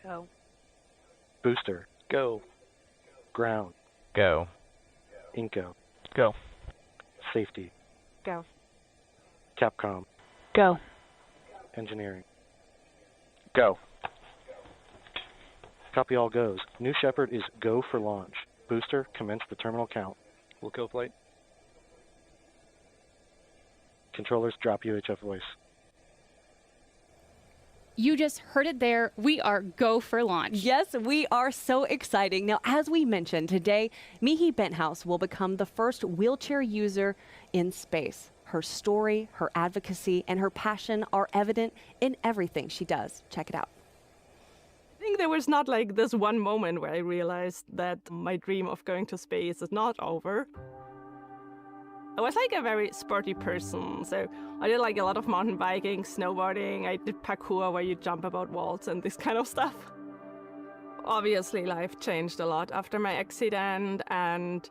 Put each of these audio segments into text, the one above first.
Go. Booster. Go. Ground. Go. Inco. Go. Safety. Go. Capcom. Go. Engineering. Go. Copy all goes. New Shepard is go for launch. Booster, commence the terminal count. We'll kill flight. Controllers, drop UHF voice. You just heard it there. We are go for launch. Yes, we are so exciting. Now, as we mentioned, today, Mihi Benthaus will become the first wheelchair user in space. Her story, her advocacy, and her passion are evident in everything she does. Check it out. I think there was not like this one moment where I realized that my dream of going to space is not over. I was like a very sporty person, so I did like a lot of mountain biking, snowboarding, I did parkour where you jump about walls and this kind of stuff. Obviously, life changed a lot after my accident, and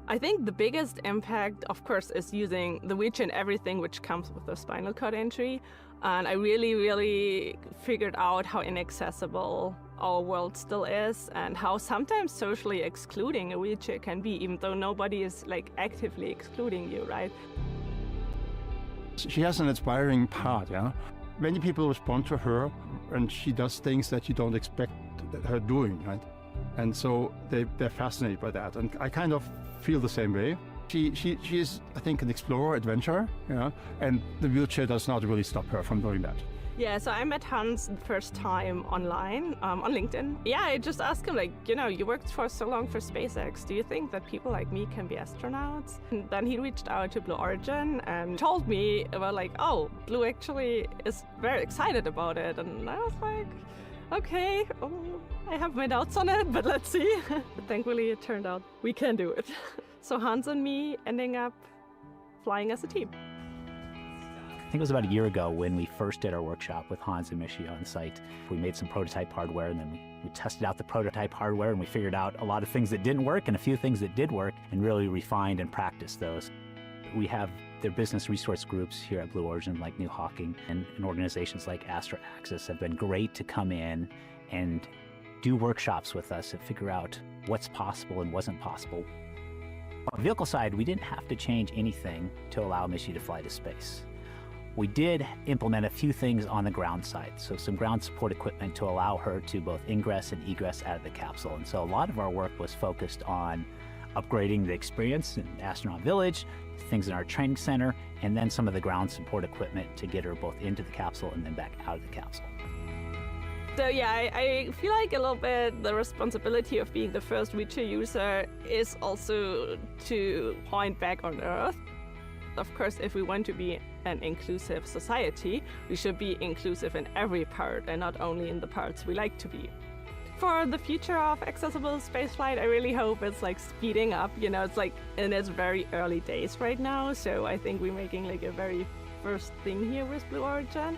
I think the biggest impact, of course, is using the wheelchair and everything which comes with the spinal cord injury. And I really figured out how inaccessible our world still is and how sometimes socially excluding a wheelchair can be, even though nobody is like actively excluding you, right? She has an inspiring part, yeah? Many people respond to her and she does things that you don't expect her doing, right? And so they're fascinated by that. And I kind of feel the same way. She is, I think, an explorer, adventurer, yeah? And the wheelchair does not really stop her from doing that. Yeah, so I met Hans the first time online, on LinkedIn. Yeah, I just asked him, like, you know, you worked for so long for SpaceX. Do you think that people like me can be astronauts? And then he reached out to Blue Origin and told me about, like, oh, Blue actually is very excited about it. And I was like, okay, I have my doubts on it, but let's see. But thankfully, it turned out we can do it. So Hans and me ending up flying as a team. I think it was about a year ago when we first did our workshop with Hans and Michi on site. We made some prototype hardware, and then we tested out the prototype hardware, and we figured out a lot of things that didn't work and a few things that did work, and really refined and practiced those. We have their business resource groups here at Blue Origin, like New Hawking, and organizations like Astra Access have been great to come in and do workshops with us and figure out what's possible and wasn't possible. On the vehicle side, we didn't have to change anything to allow Michi to fly to space. We did implement a few things on the ground side, so some ground support equipment to allow her to both ingress and egress out of the capsule. And so a lot of our work was focused on upgrading the experience in Astronaut Village, things in our training center, and then some of the ground support equipment to get her both into the capsule and then back out of the capsule. So yeah, I feel like a little bit the responsibility of being the first wheelchair user is also to point back on Earth. Of course, if we want to be an inclusive society, we should be inclusive in every part and not only in the parts we like to be. For the future of accessible spaceflight, I really hope it's like speeding up. You know, it's like in its very early days right now. So I think we're making like a very first thing here with Blue Origin.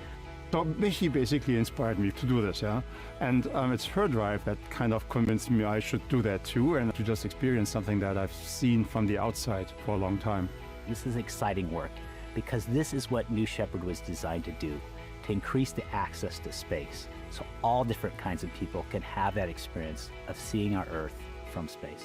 So Michi basically inspired me to do this, yeah? And it's her drive that kind of convinced me I should do that too, and to just experience something that I've seen from the outside for a long time. This is exciting work because this is what New Shepard was designed to do, to increase the access to space so all different kinds of people can have that experience of seeing our Earth from space.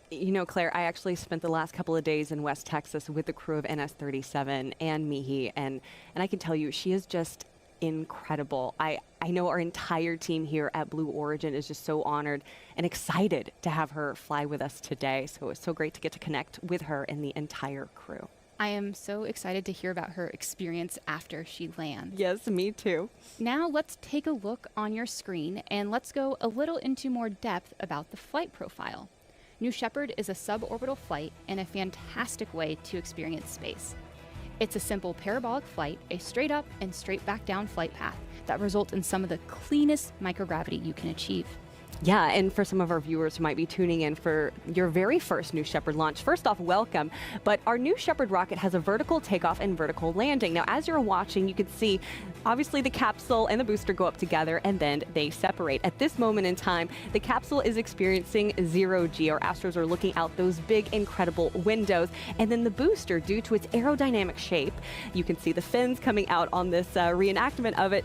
You know, Claire, I actually spent the last couple of days in West Texas with the crew of NS-37 and Mihi, and I can tell you, she is just incredible. I know our entire team here at Blue Origin is just so honored and excited to have her fly with us today. So it's so great to get to connect with her and the entire crew. I am so excited to hear about her experience after she lands. Yes, me too. Now let's take a look on your screen and let's go a little into more depth about the flight profile. New Shepard is a suborbital flight and a fantastic way to experience space. It's a simple parabolic flight, a straight up and straight back down flight path that results in some of the cleanest microgravity you can achieve. Yeah, and for some of our viewers who might be tuning in for your very first New Shepard launch, first off, welcome. But our New Shepard rocket has a vertical takeoff and vertical landing. Now, as you're watching, you can see, obviously, the capsule and the booster go up together, and then they separate. At this moment in time, the capsule is experiencing zero G. Our astros are looking out those big, incredible windows. And then the booster, due to its aerodynamic shape, you can see the fins coming out on this reenactment of it.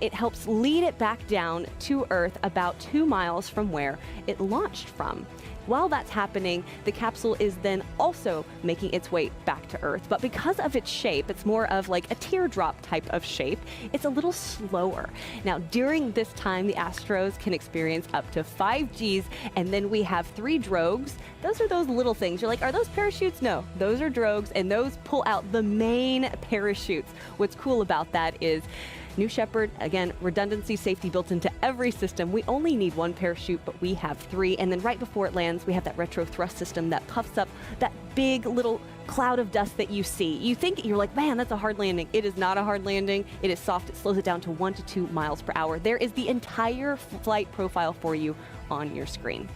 It helps lead it back down to Earth about 2 miles from where it launched from. While that's happening, the capsule is then also making its way back to Earth. But because of its shape, it's more of like a teardrop type of shape, it's a little slower. Now, during this time, the Astros can experience up to 5 Gs, and then we have 3 drogues. Those are those little things. You're like, are those parachutes? No, those are drogues, and those pull out the main parachutes. What's cool about that is New Shepard, again, redundancy, safety built into every system. We only need 1 parachute, but we have 3. And then right before it lands, we have that retro thrust system that puffs up that big little cloud of dust that you see. You think, you're like, man, that's a hard landing. It is not a hard landing. It is soft. It slows it down to 1 to 2 miles per hour. There is the entire flight profile for you on your screen.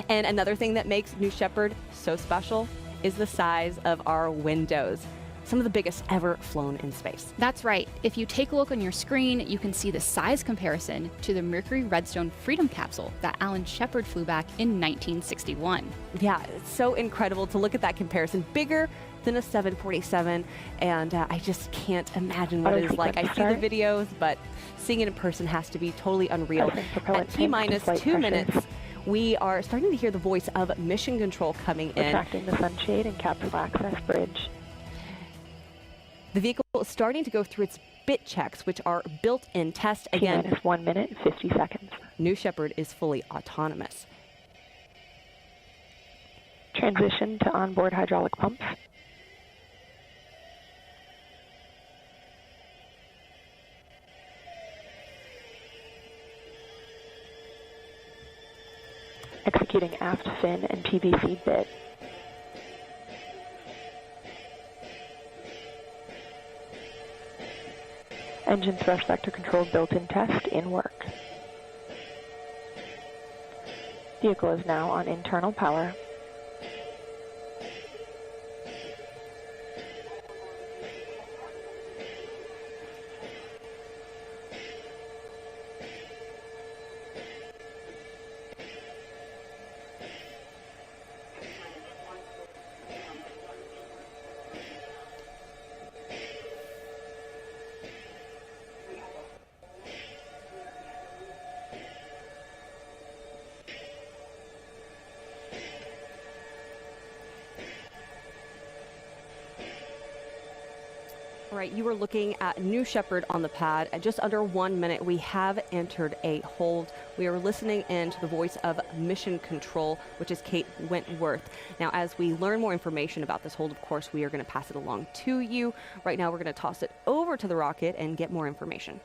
And another thing that makes New Shepard so special is the size of our windows. Some of the biggest ever flown in space. That's right. If you take a look on your screen, you can see the size comparison to the Mercury Redstone Freedom capsule that Alan Shepard flew back in 1961. Yeah, it's so incredible to look at that comparison. Bigger than a 747, and I just can't imagine what it is like. I see the videos, but seeing it in person has to be totally unreal. At T-minus 2 minutes, we are starting to hear the voice of mission control coming in. Retracting the sunshade and capsule access bridge. The vehicle is starting to go through its bit checks, which are built-in test. Again, T-minus 1 minute, 50 seconds. New Shepard is fully autonomous. Transition to onboard hydraulic pumps. Executing aft fin and PVC bit. Engine thrust vector control built-in test in work. Vehicle is now on internal power. All right, you are looking at New Shepard on the pad. At just under 1 minute, we have entered a hold. We are listening in to the voice of Mission Control, which is Kate Wentworth. Now, as we learn more information about this hold, of course, we are going to pass it along to you. Right now, we're going to toss it over to the rocket and get more information.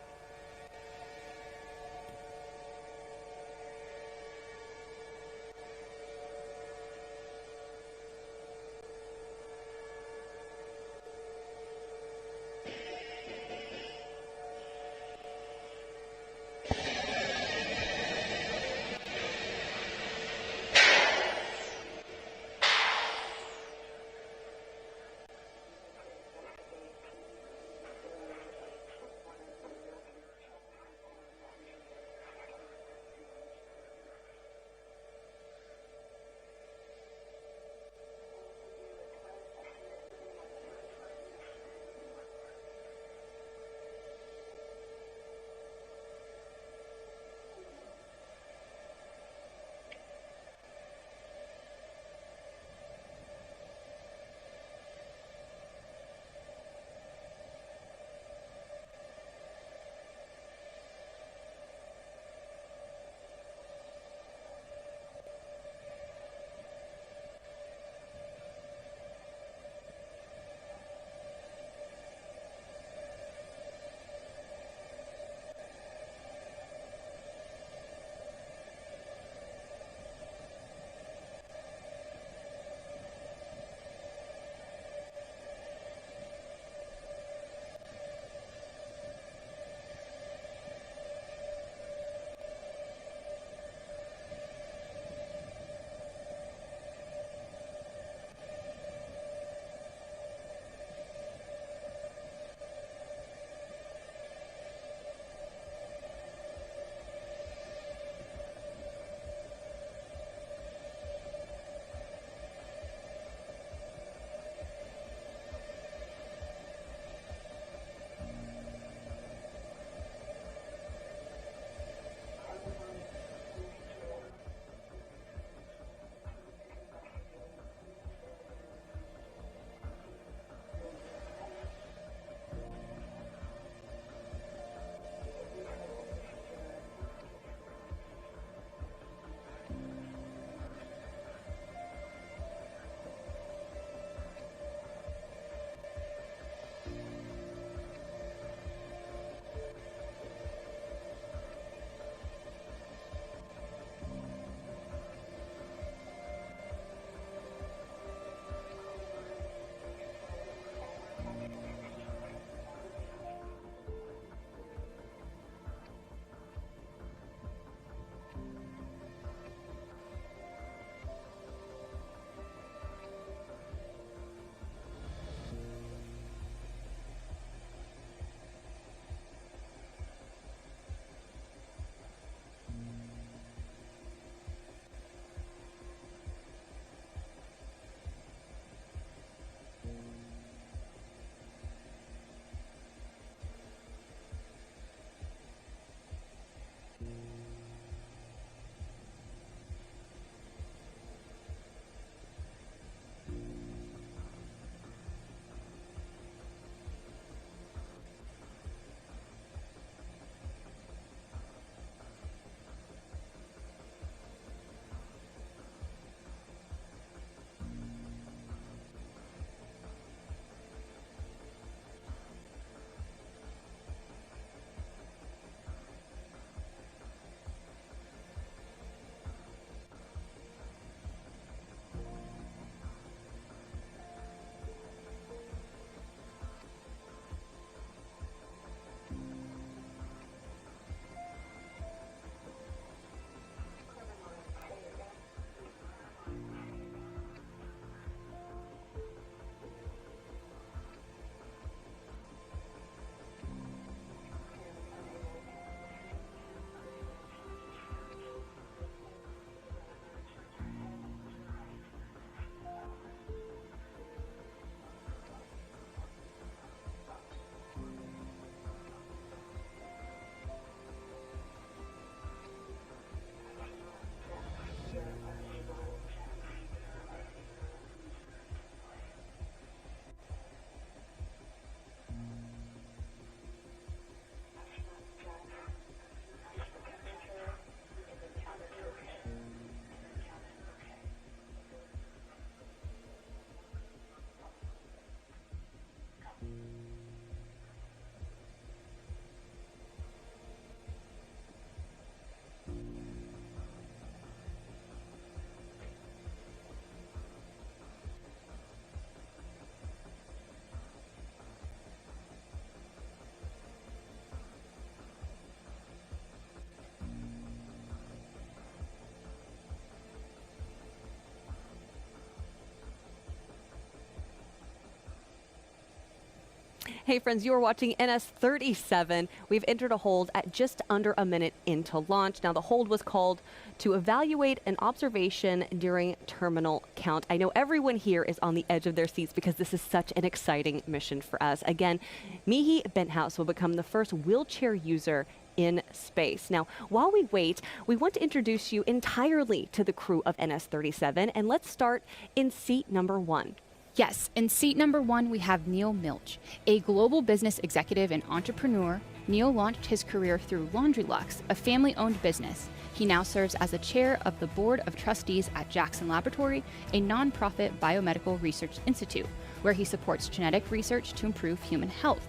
Hey friends, you are watching NS-37. We've entered a hold at just under a minute into launch. Now the hold was called to evaluate an observation during terminal count. I know everyone here is on the edge of their seats because this is such an exciting mission for us. Again, Mihi Benthaus will become the first wheelchair user in space. Now, while we wait, we want to introduce you entirely to the crew of NS-37, and let's start in seat number 1. Yes, in seat number 1, we have Neal Milch, a global business executive and entrepreneur. Neal launched his career through LaundryLux, a family-owned business. He now serves as the chair of the board of trustees at Jackson Laboratory, a nonprofit biomedical research institute, where he supports genetic research to improve human health.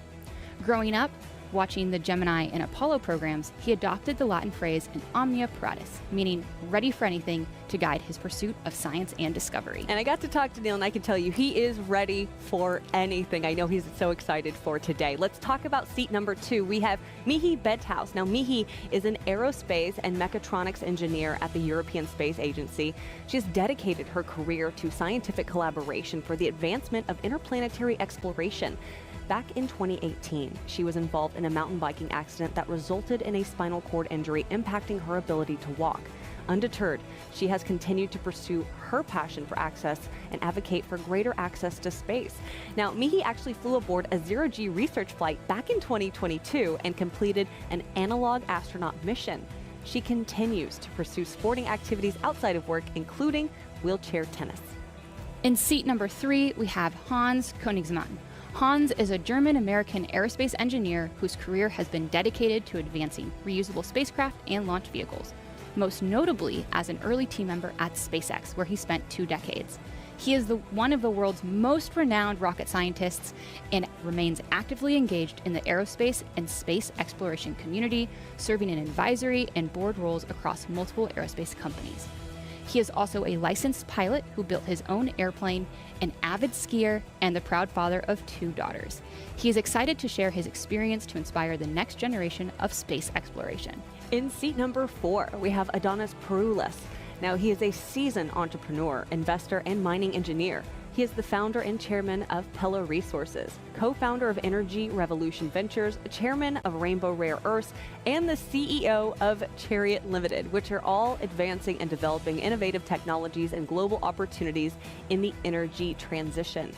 Growing up, watching the Gemini and Apollo programs, he adopted the Latin phrase in omnia paratus, meaning ready for anything, to guide his pursuit of science and discovery. And I got to talk to Neal, and I can tell you he is ready for anything. I know he's so excited for today. Let's talk about seat number 2. We have Mihi Benthaus. Now, Mihi is an aerospace and mechatronics engineer at the European Space Agency. She has dedicated her career to scientific collaboration for the advancement of interplanetary exploration. Back in 2018, she was involved in a mountain biking accident that resulted in a spinal cord injury, impacting her ability to walk. Undeterred, she has continued to pursue her passion for access and advocate for greater access to space. Now, Mihi actually flew aboard a zero-G research flight back in 2022 and completed an analog astronaut mission. She continues to pursue sporting activities outside of work, including wheelchair tennis. In seat number 3, we have Hans Koenigsmann. Hans is a German-American aerospace engineer whose career has been dedicated to advancing reusable spacecraft and launch vehicles, most notably as an early team member at SpaceX, where he spent 2 decades. He is one of the world's most renowned rocket scientists and remains actively engaged in the aerospace and space exploration community, serving in advisory and board roles across multiple aerospace companies. He is also a licensed pilot who built his own airplane, an avid skier, and the proud father of 2 daughters. He is excited to share his experience to inspire the next generation of space exploration. In seat number 4, we have Adonis Pouroulis. Now, he is a seasoned entrepreneur, investor, and mining engineer. He is the founder and chairman of Pella Resources, co-founder of Energy Revolution Ventures, chairman of Rainbow Rare Earths, and the CEO of Chariot Limited, which are all advancing and developing innovative technologies and global opportunities in the energy transition.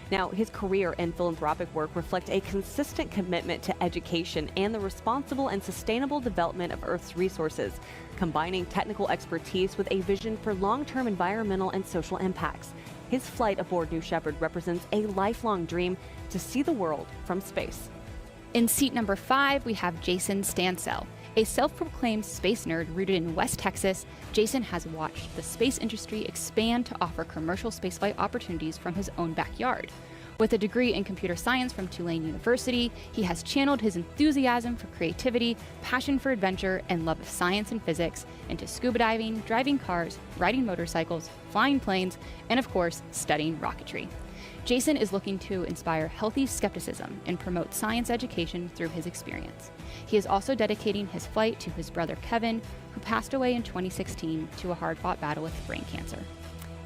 Now, his career and philanthropic work reflect a consistent commitment to education and the responsible and sustainable development of Earth's resources, combining technical expertise with a vision for long-term environmental and social impacts. His flight aboard New Shepard represents a lifelong dream to see the world from space. In seat number 5, we have Jason Stansell. A self-proclaimed space nerd rooted in West Texas, Jason has watched the space industry expand to offer commercial spaceflight opportunities from his own backyard. With a degree in computer science from Tulane University, he has channeled his enthusiasm for creativity, passion for adventure, and love of science and physics into scuba diving, driving cars, riding motorcycles, flying planes, and of course, studying rocketry. Jason is looking to inspire healthy skepticism and promote science education through his experience. He is also dedicating his flight to his brother Kevin, who passed away in 2016 to a hard-fought battle with brain cancer.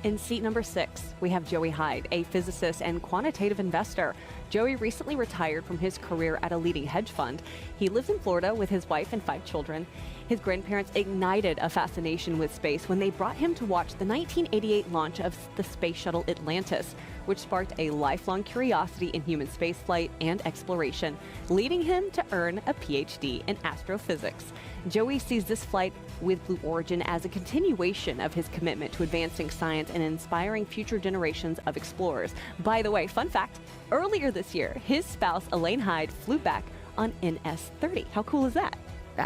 In seat number 6, we have Joey Hyde, a physicist and quantitative investor. Joey recently retired from his career at a leading hedge fund. He lives in Florida with his wife and 5 children. His grandparents ignited a fascination with space when they brought him to watch the 1988 launch of the space shuttle Atlantis, which sparked a lifelong curiosity in human spaceflight and exploration, leading him to earn a PhD in astrophysics. Joey sees this flight with Blue Origin as a continuation of his commitment to advancing science and inspiring future generations of explorers. By the way, fun fact, earlier this year, his spouse, Elaine Hyde, flew back on NS-30. How cool is that?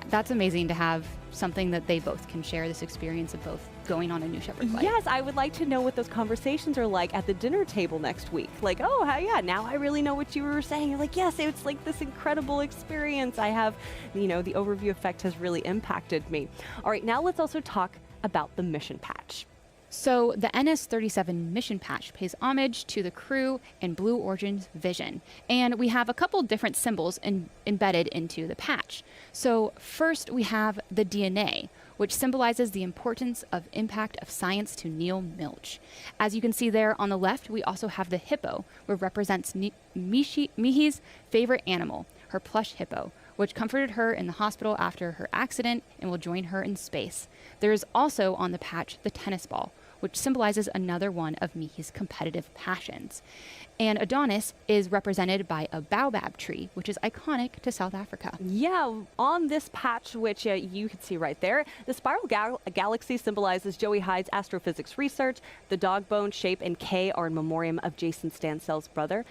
That's amazing to have something that they both can share, this experience of both going on a New Shepard flight. Yes, I would like to know what those conversations are like at the dinner table next week. Like, oh, yeah, now I really know what you were saying. You're like, yes, it's like this incredible experience. I have, the overview effect has really impacted me. All right, now let's also talk about the mission patch. So the NS-37 mission patch pays homage to the crew and Blue Origin's vision. And we have a couple different symbols embedded into the patch. So first we have the DNA, which symbolizes the importance of impact of science to Neal Milch. As you can see there on the left, we also have the hippo, which represents Mihi's favorite animal, her plush hippo, which comforted her in the hospital after her accident and will join her in space. There is also on the patch the tennis ball, which symbolizes another one of Mihi's competitive passions. And Adonis is represented by a baobab tree, which is iconic to South Africa. Yeah, on this patch, which you can see right there, the spiral galaxy symbolizes Joey Hyde's astrophysics research. The dog bone shape and K are in memoriam of Jason Stansell's brother,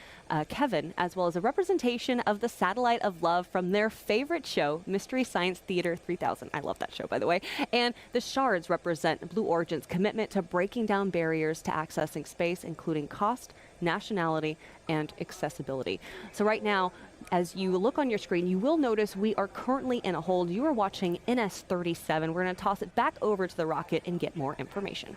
Kevin, as well as a representation of the satellite of love from their favorite show, Mystery Science Theater 3000. I love that show, by the way. And the shards represent Blue Origin's commitment to breaking down barriers to accessing space, including cost, nationality, and accessibility. So right now, as you look on your screen, you will notice we are currently in a hold. You are watching NS-37. We're going to toss it back over to the rocket and get more information.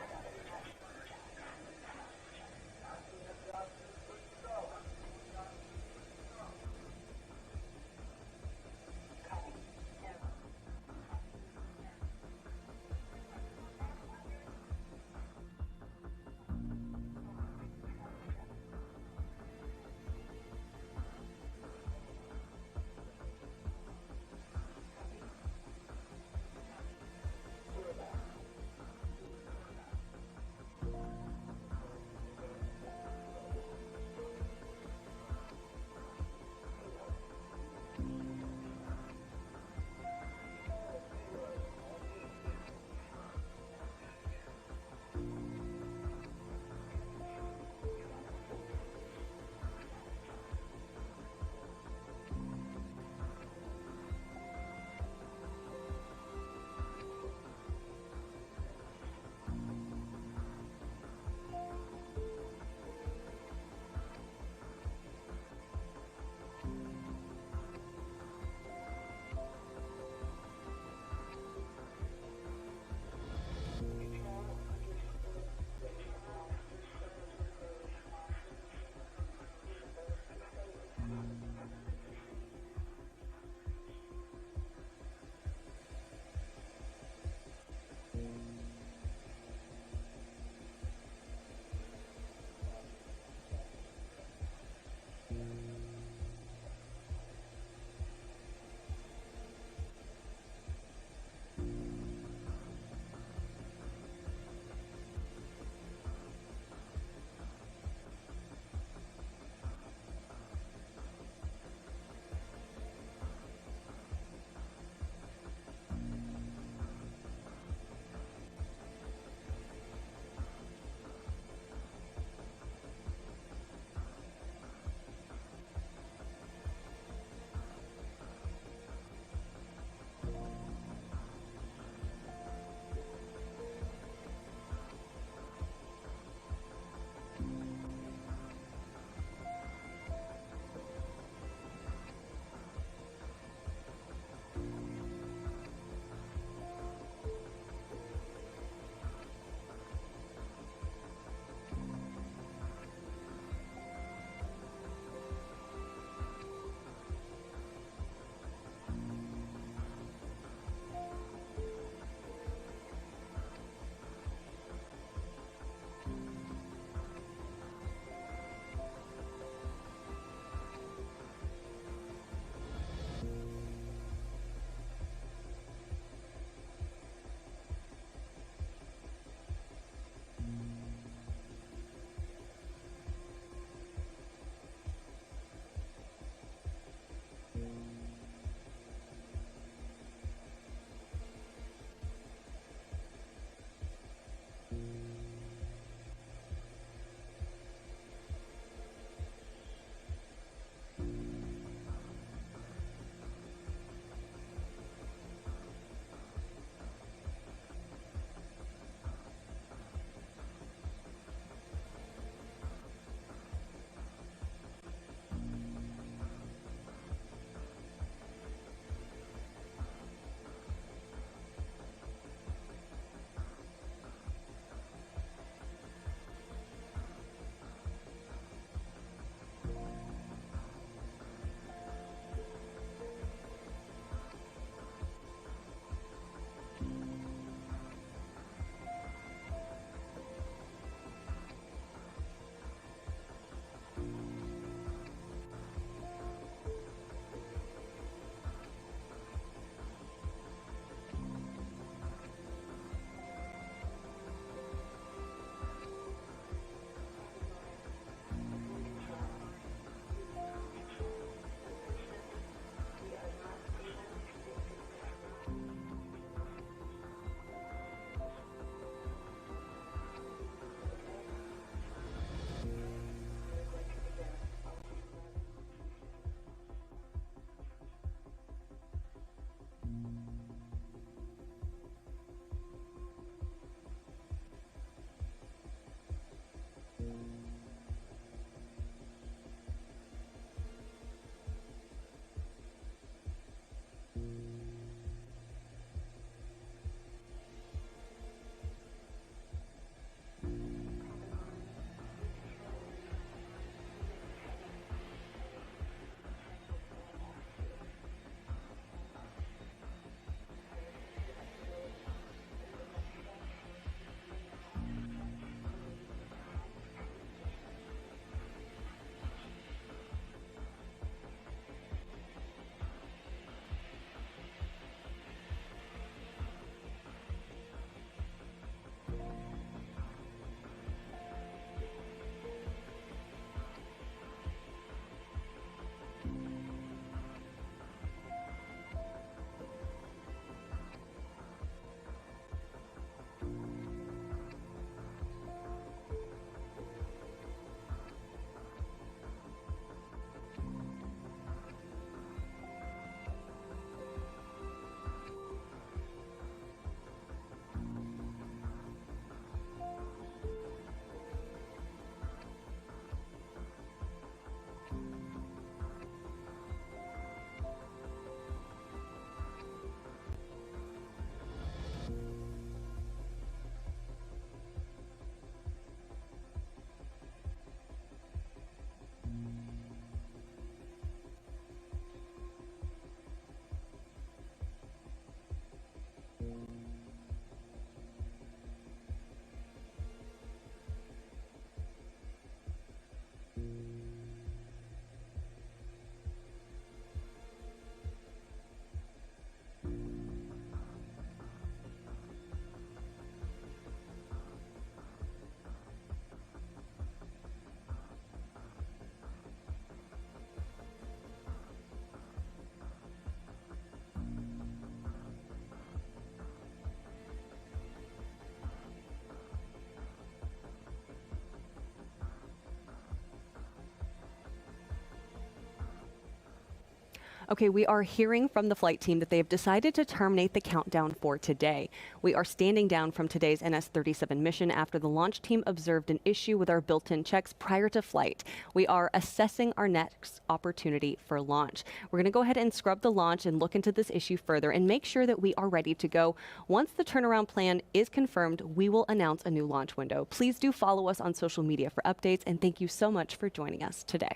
Okay, we are hearing from the flight team that they have decided to terminate the countdown for today. We are standing down from today's NS-37 mission after the launch team observed an issue with our built-in checks prior to flight. We are assessing our next opportunity for launch. We're going to go ahead and scrub the launch and look into this issue further and make sure that we are ready to go. Once the turnaround plan is confirmed, we will announce a new launch window. Please do follow us on social media for updates, and thank you so much for joining us today.